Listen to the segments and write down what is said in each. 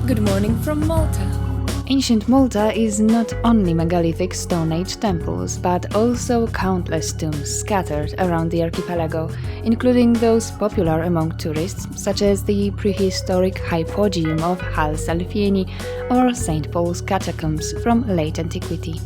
Good morning from Malta. Ancient Malta is not only megalithic Stone Age temples, but also countless tombs scattered around the archipelago, including those popular among tourists, such as the prehistoric hypogeum of Hal Salfieni or St. Paul's Catacombs from late antiquity.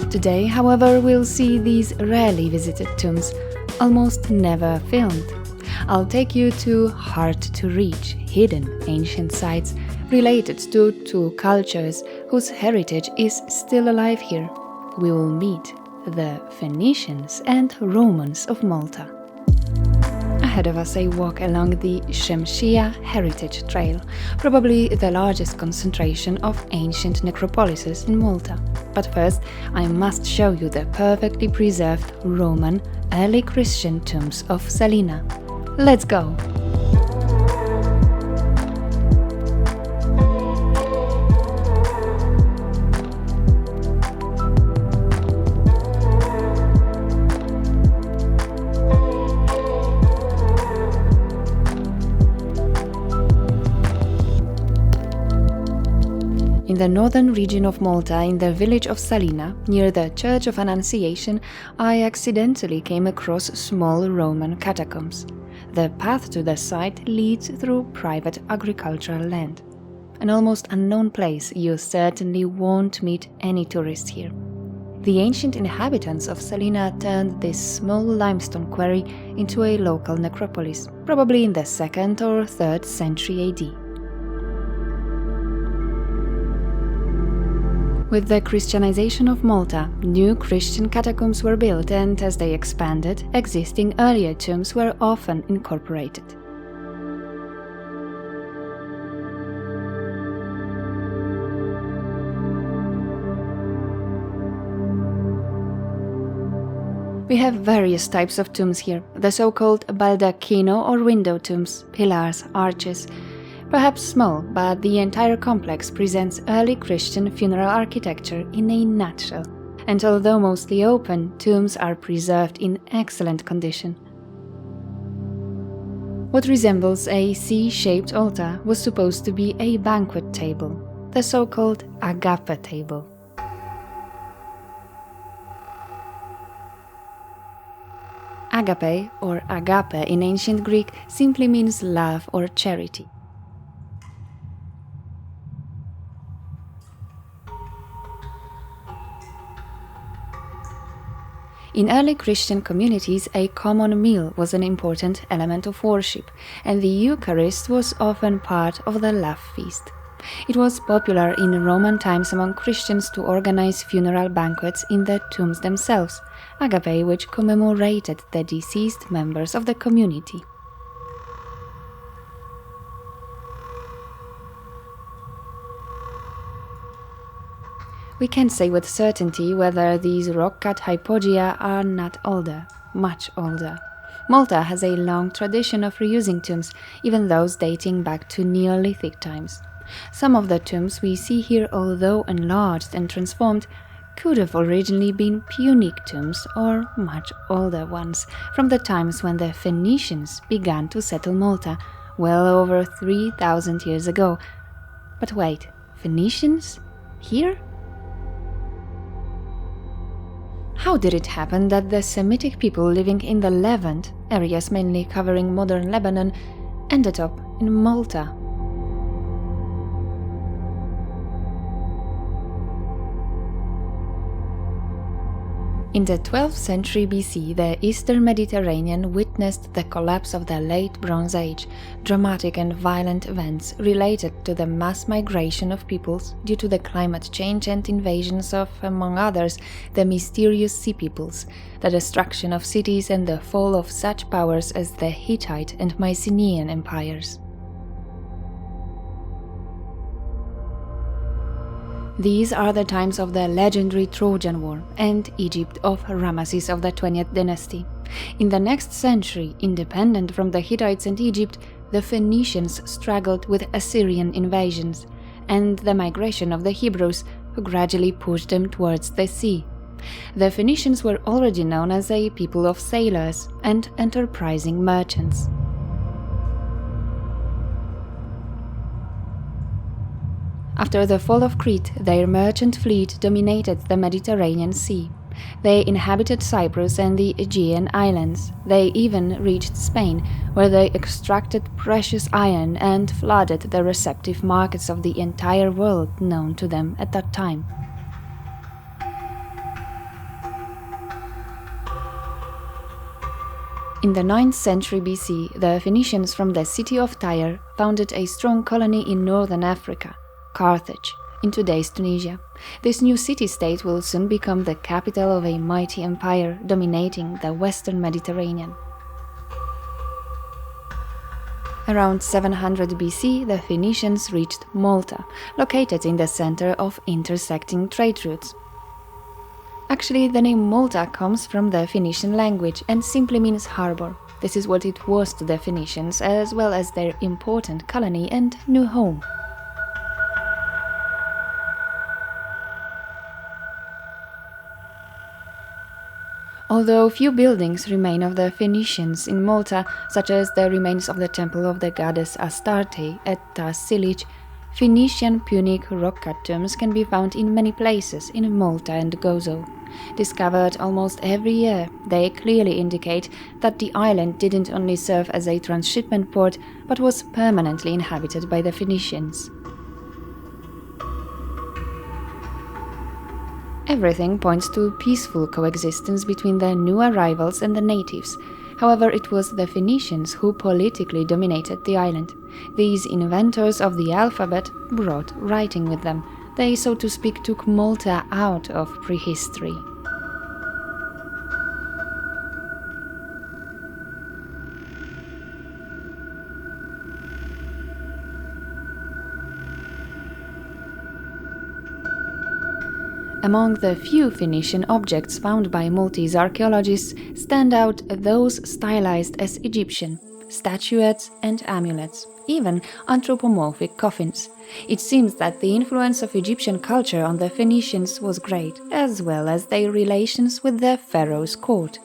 Today, however, we'll see these rarely visited tombs, almost never filmed. I'll take you to hard-to-reach, hidden ancient sites related to two cultures whose heritage is still alive here. We will meet the Phoenicians and Romans of Malta. Ahead of us, a walk along the Xemxija Heritage Trail, probably the largest concentration of ancient necropolises in Malta. But first, I must show you the perfectly preserved Roman, early Christian tombs of Salina. Let's go! In the northern region of Malta, in the village of Salina, near the Church of Annunciation, I accidentally came across small Roman catacombs. The path to the site leads through private agricultural land. An almost unknown place, you certainly won't meet any tourists here. The ancient inhabitants of Salina turned this small limestone quarry into a local necropolis, probably in the 2nd or 3rd century AD. With the Christianization of Malta, new Christian catacombs were built, and as they expanded, existing earlier tombs were often incorporated. We have various types of tombs here, the so-called baldacchino or window tombs, pillars, arches. Perhaps small, but the entire complex presents early Christian funeral architecture in a nutshell. And although mostly open, tombs are preserved in excellent condition. What resembles a C-shaped altar was supposed to be a banquet table, the so-called agape table. Agape, or agape in ancient Greek, simply means love or charity. In early Christian communities, a common meal was an important element of worship, and the Eucharist was often part of the love feast. It was popular in Roman times among Christians to organize funeral banquets in the tombs themselves, agape, which commemorated the deceased members of the community. We can't say with certainty whether these rock-cut hypogea are not older, much older. Malta has a long tradition of reusing tombs, even those dating back to Neolithic times. Some of the tombs we see here, although enlarged and transformed, could have originally been Punic tombs or much older ones, from the times when the Phoenicians began to settle Malta, well over 3,000 years ago. But wait, Phoenicians? Here? How did it happen that the Semitic people living in the Levant, areas mainly covering modern Lebanon, ended up in Malta? In the 12th century BC, the Eastern Mediterranean witnessed the collapse of the Late Bronze Age, dramatic and violent events related to the mass migration of peoples due to the climate change and invasions of, among others, the mysterious Sea Peoples, the destruction of cities and the fall of such powers as the Hittite and Mycenaean empires. These are the times of the legendary Trojan War and Egypt of Ramesses of the 20th dynasty. In the next century, independent from the Hittites and Egypt, the Phoenicians struggled with Assyrian invasions and the migration of the Hebrews, who gradually pushed them towards the sea. The Phoenicians were already known as a people of sailors and enterprising merchants. After the fall of Crete, their merchant fleet dominated the Mediterranean Sea. They inhabited Cyprus and the Aegean Islands. They even reached Spain, where they extracted precious iron and flooded the receptive markets of the entire world known to them at that time. In the 9th century BC, the Phoenicians from the city of Tyre founded a strong colony in northern Africa, Carthage, in today's Tunisia. This new city-state will soon become the capital of a mighty empire dominating the western Mediterranean. Around 700 BC, the Phoenicians reached Malta, located in the center of intersecting trade routes. Actually, the name Malta comes from the Phoenician language and simply means harbor. This is what it was to the Phoenicians, as well as their important colony and new home. Although few buildings remain of the Phoenicians in Malta, such as the remains of the temple of the goddess Astarte at Tas-Silich, Phoenician Punic rock-cut tombs can be found in many places in Malta and Gozo. Discovered almost every year, they clearly indicate that the island didn't only serve as a transshipment port, but was permanently inhabited by the Phoenicians. Everything points to peaceful coexistence between the new arrivals and the natives. However, it was the Phoenicians who politically dominated the island. These inventors of the alphabet brought writing with them. They, so to speak, took Malta out of prehistory. Among the few Phoenician objects found by Maltese archaeologists stand out those stylized as Egyptian, statuettes and amulets, even anthropomorphic coffins. It seems that the influence of Egyptian culture on the Phoenicians was great, as well as their relations with the pharaoh's court.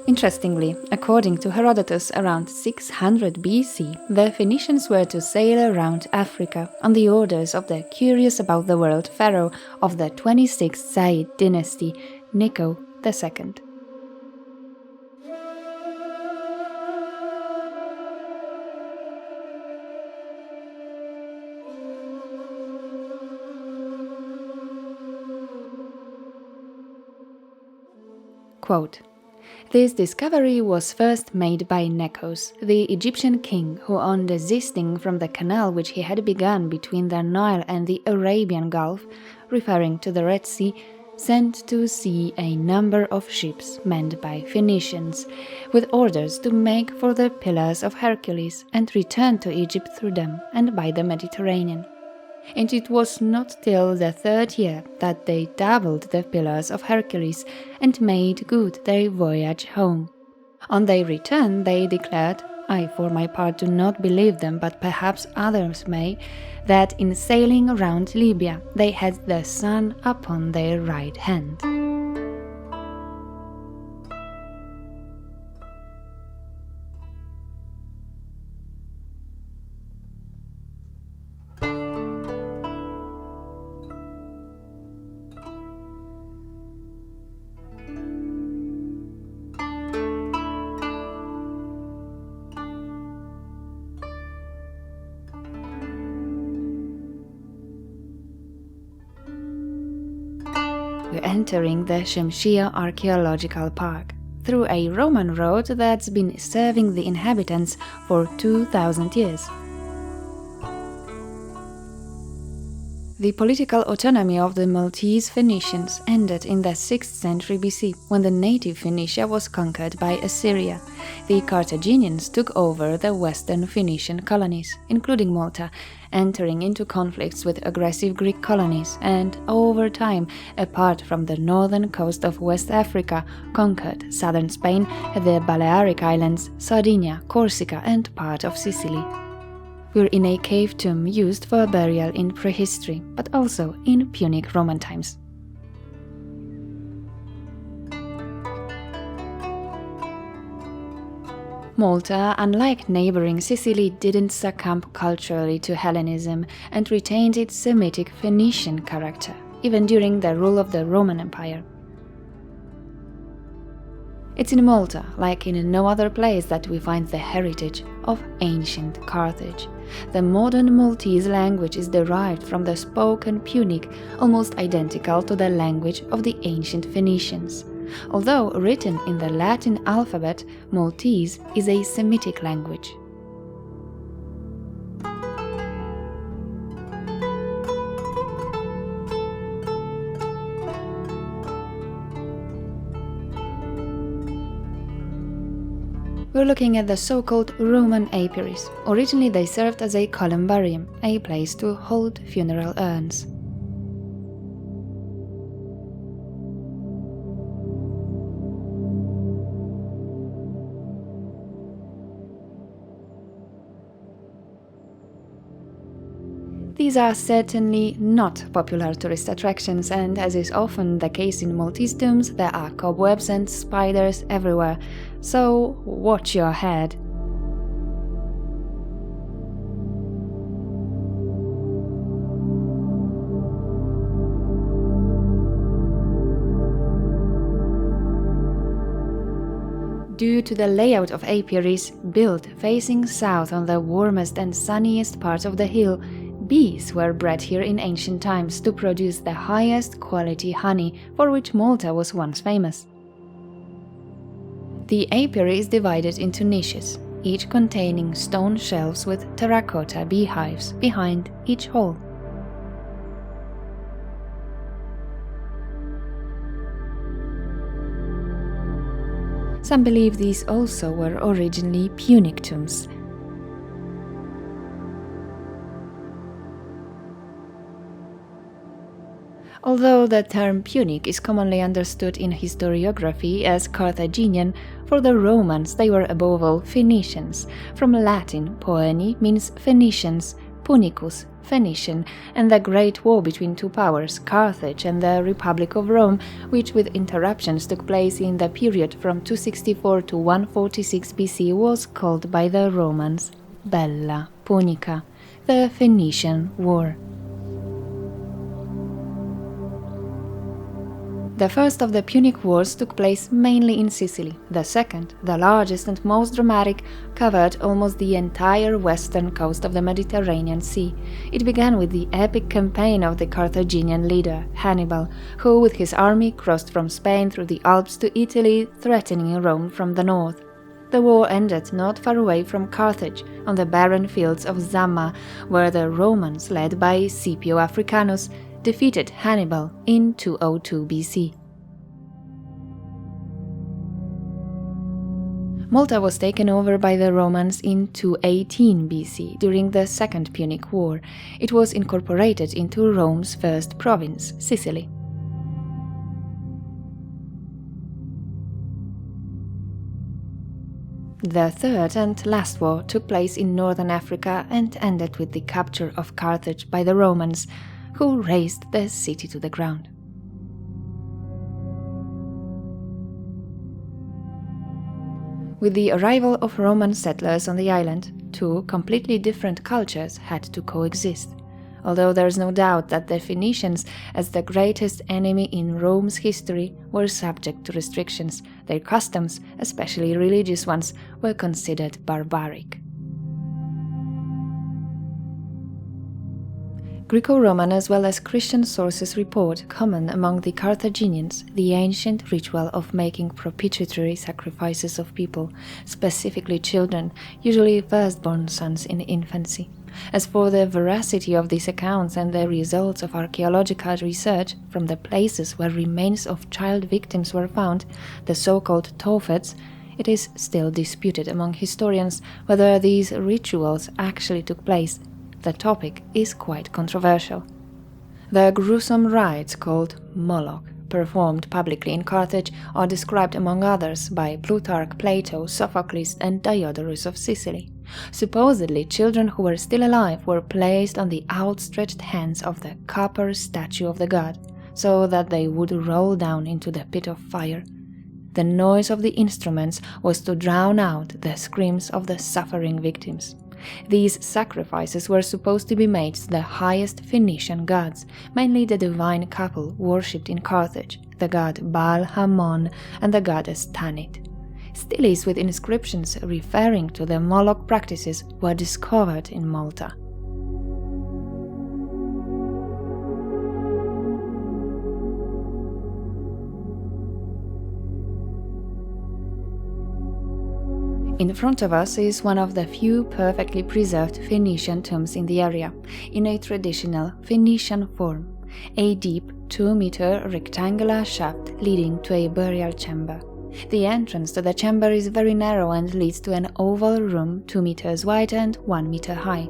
Interestingly, according to Herodotus, around 600 BC, the Phoenicians were to sail around Africa on the orders of the curious-about-the-world pharaoh of the 26th Said dynasty, Necho II. Quote, "This discovery was first made by Nechos, the Egyptian king, who on desisting from the canal which he had begun between the Nile and the Arabian Gulf, referring to the Red Sea, sent to sea a number of ships manned by Phoenicians, with orders to make for the Pillars of Hercules and return to Egypt through them and by the Mediterranean. And it was not till the 3rd year that they doubled the Pillars of Hercules and made good their voyage home. On their return they declared, I for my part do not believe them, but perhaps others may, that in sailing around Libya they had the sun upon their right hand." We're entering the Xemxija Archaeological Park, through a Roman road that's been serving the inhabitants for 2,000 years. The political autonomy of the Maltese Phoenicians ended in the 6th century BC, when the native Phoenicia was conquered by Assyria. The Carthaginians took over the western Phoenician colonies, including Malta, entering into conflicts with aggressive Greek colonies, and, over time, apart from the northern coast of West Africa, conquered southern Spain, the Balearic Islands, Sardinia, Corsica, and part of Sicily. We're in a cave tomb used for burial in prehistory, but also in Punic Roman times. Malta, unlike neighboring Sicily, didn't succumb culturally to Hellenism and retained its Semitic Phoenician character, even during the rule of the Roman Empire. It's in Malta, like in no other place, that we find the heritage of ancient Carthage. The modern Maltese language is derived from the spoken Punic, almost identical to the language of the ancient Phoenicians. Although written in the Latin alphabet, Maltese is a Semitic language. We're looking at the so-called Roman Apiaries. Originally they served as a columbarium, a place to hold funeral urns. These are certainly not popular tourist attractions, and as is often the case in Maltese tombs, there are cobwebs and spiders everywhere, so watch your head. Due to the layout of apiaries, built facing south on the warmest and sunniest part of the hill, bees were bred here in ancient times to produce the highest quality honey, for which Malta was once famous. The apiary is divided into niches, each containing stone shelves with terracotta beehives behind each hole. Some believe these also were originally Punic tombs. Although the term Punic is commonly understood in historiography as Carthaginian, for the Romans they were above all Phoenicians. From Latin, poeni means Phoenicians, Punicus, Phoenician, and the Great War between two powers, Carthage and the Republic of Rome, which with interruptions took place in the period from 264 to 146 BC, was called by the Romans Bella Punica, the Phoenician War. The first of the Punic Wars took place mainly in Sicily. The second, the largest and most dramatic, covered almost the entire western coast of the Mediterranean Sea. It began with the epic campaign of the Carthaginian leader, Hannibal, who with his army crossed from Spain through the Alps to Italy, threatening Rome from the north. The war ended not far away from Carthage, on the barren fields of Zama, where the Romans, led by Scipio Africanus, defeated Hannibal in 202 BC. Malta was taken over by the Romans in 218 BC during the Second Punic War. It was incorporated into Rome's first province, Sicily. The third and last war took place in northern Africa and ended with the capture of Carthage by the Romans, who razed the city to the ground. With the arrival of Roman settlers on the island, two completely different cultures had to coexist. Although there is no doubt that the Phoenicians, as the greatest enemy in Rome's history, were subject to restrictions, their customs, especially religious ones, were considered barbaric. Greco-Roman as well as Christian sources report common among the Carthaginians the ancient ritual of making propitiatory sacrifices of people, specifically children, usually firstborn sons in infancy. As for the veracity of these accounts and the results of archaeological research from the places where remains of child victims were found, the so-called Tophets, it is still disputed among historians whether these rituals actually took place. The topic is quite controversial. The gruesome rites called Moloch, performed publicly in Carthage, are described among others by Plutarch, Plato, Sophocles, and Diodorus of Sicily. Supposedly, children who were still alive were placed on the outstretched hands of the copper statue of the god, so that they would roll down into the pit of fire. the noise of the instruments was to drown out the screams of the suffering victims. These sacrifices were supposed to be made to the highest Phoenician gods, mainly the divine couple worshipped in Carthage, the god Baal Hammon and the goddess Tanit. Steles with inscriptions referring to the Moloch practices were discovered in Malta. In front of us is one of the few perfectly preserved Phoenician tombs in the area, in a traditional Phoenician form, a deep 2-meter rectangular shaft leading to a burial chamber. The entrance to the chamber is very narrow and leads to an oval room 2 meters wide and 1 meter high.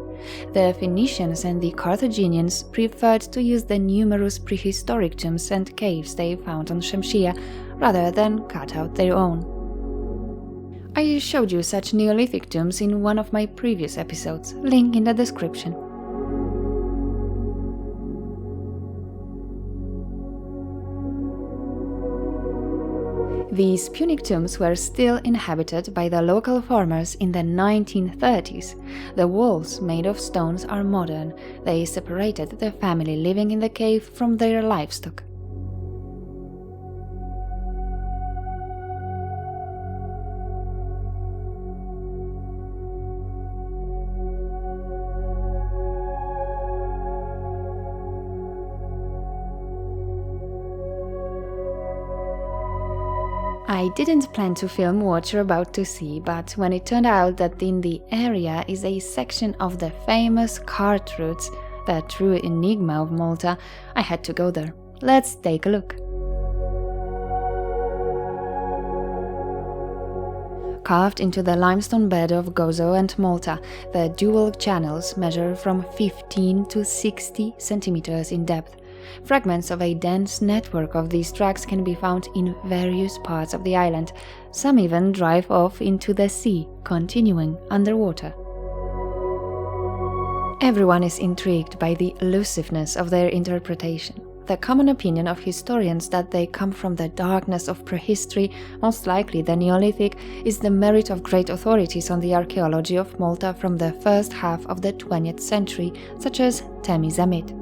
The Phoenicians and the Carthaginians preferred to use the numerous prehistoric tombs and caves they found on Xemxija rather than cut out their own. I showed you such Neolithic tombs in one of my previous episodes, link in the description. These Punic tombs were still inhabited by the local farmers in the 1930s. The walls, made of stones, are modern. They separated the family living in the cave from their livestock. I didn't plan to film what you're about to see, but when it turned out that in the area is a section of the famous Ruts, the true enigma of Malta, I had to go there. Let's take a look. Carved into the limestone bed of Gozo and Malta, the dual channels measure from 15 to 60 centimeters in depth. Fragments of a dense network of these tracks can be found in various parts of the island. Some even drive off into the sea, continuing underwater. Everyone is intrigued by the elusiveness of their interpretation. The common opinion of historians that they come from the darkness of prehistory, most likely the Neolithic, is the merit of great authorities on the archaeology of Malta from the first half of the 20th century, such as Temiz Amit.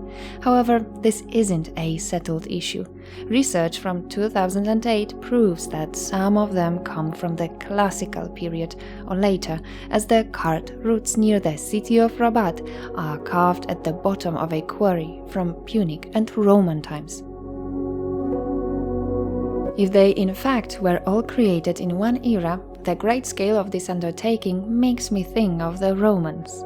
However, this isn't a settled issue. Research from 2008 proves that some of them come from the classical period or later, as the Ruts near the city of Rabat are carved at the bottom of a quarry from Punic and Roman times. If they in fact were all created in one era, the great scale of this undertaking makes me think of the Romans.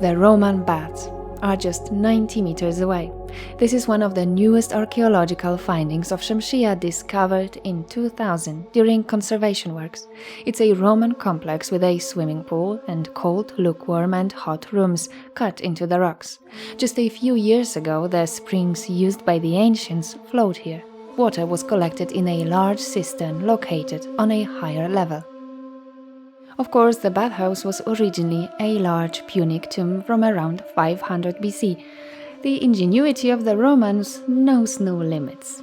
The Roman baths are just 90 meters away. This is one of the newest archaeological findings of Xemxija discovered in 2000 during conservation works. It's a Roman complex with a swimming pool and cold, lukewarm and hot rooms cut into the rocks. Just a few years ago, the springs used by the ancients flowed here. Water was collected in a large cistern located on a higher level. Of course, the bathhouse was originally a large Punic tomb from around 500 BC. The ingenuity of the Romans knows no limits.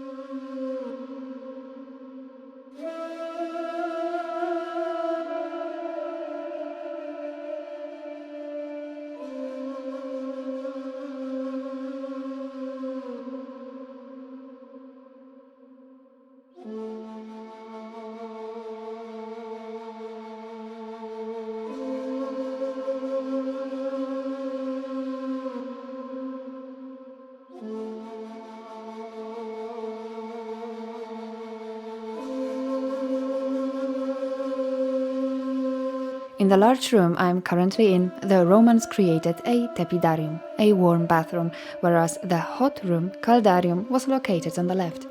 In the large room I am currently in, the Romans created a tepidarium, a warm bathroom, whereas the hot room, caldarium, was located on the left.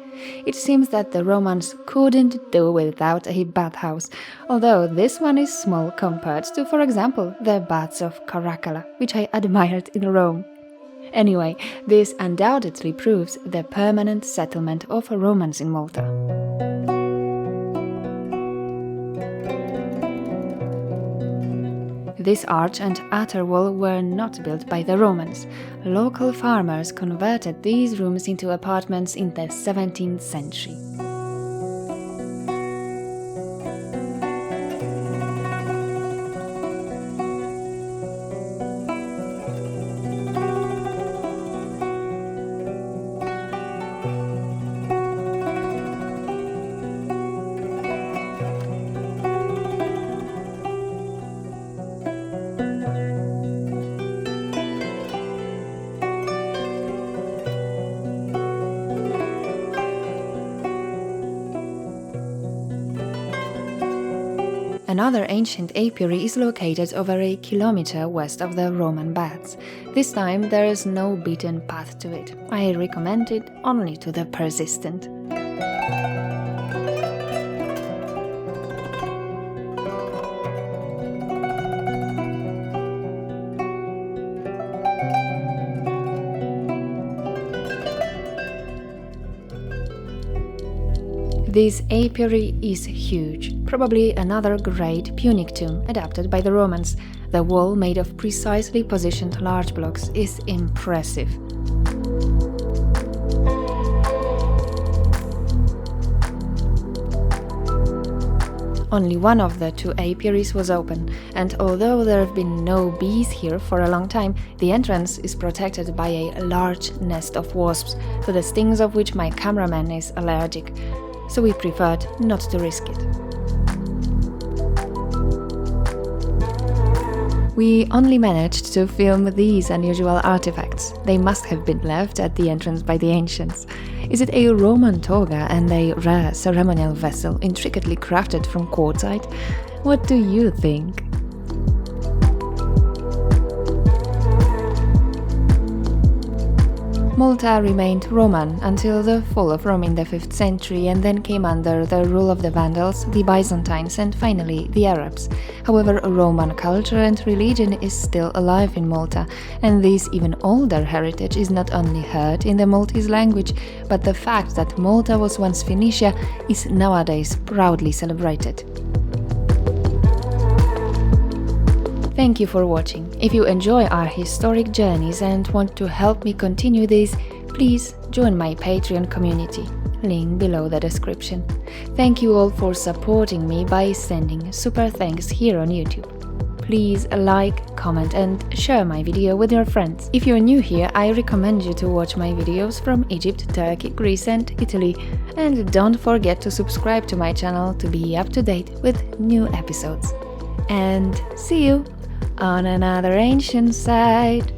It seems that the Romans couldn't do without a bathhouse, although this one is small compared to, for example, the baths of Caracalla, which I admired in Rome. Anyway, this undoubtedly proves the permanent settlement of Romans in Malta. This arch and outer wall were not built by the Romans. Local farmers converted these rooms into apartments in the 17th century. Another ancient apiary is located over a kilometer west of the Roman baths. This time there is no beaten path to it. I recommend it only to the persistent. This apiary is huge, probably another great Punic tomb adapted by the Romans. The wall, made of precisely positioned large blocks, is impressive. Only one of the two apiaries was open, and although there have been no bees here for a long time, the entrance is protected by a large nest of wasps, to the stings of which my cameraman is allergic, so we preferred not to risk it. We only managed to film these unusual artifacts. They must have been left at the entrance by the ancients. Is it a Roman toga and a rare ceremonial vessel intricately crafted from quartzite? What do you think? Malta remained Roman until the fall of Rome in the 5th century and then came under the rule of the Vandals, the Byzantines and finally the Arabs. However, Roman culture and religion is still alive in Malta, and this even older heritage is not only heard in the Maltese language, but the fact that Malta was once Phoenicia is nowadays proudly celebrated. Thank you for watching. If you enjoy our historic journeys and want to help me continue these, please join my Patreon community, link below the description. Thank you all for supporting me by sending super thanks here on YouTube. Please like, comment and share my video with your friends. If you're new here, I recommend you to watch my videos from Egypt, Turkey, Greece and Italy. And don't forget to subscribe to my channel to be up to date with new episodes. And see you on another ancient site.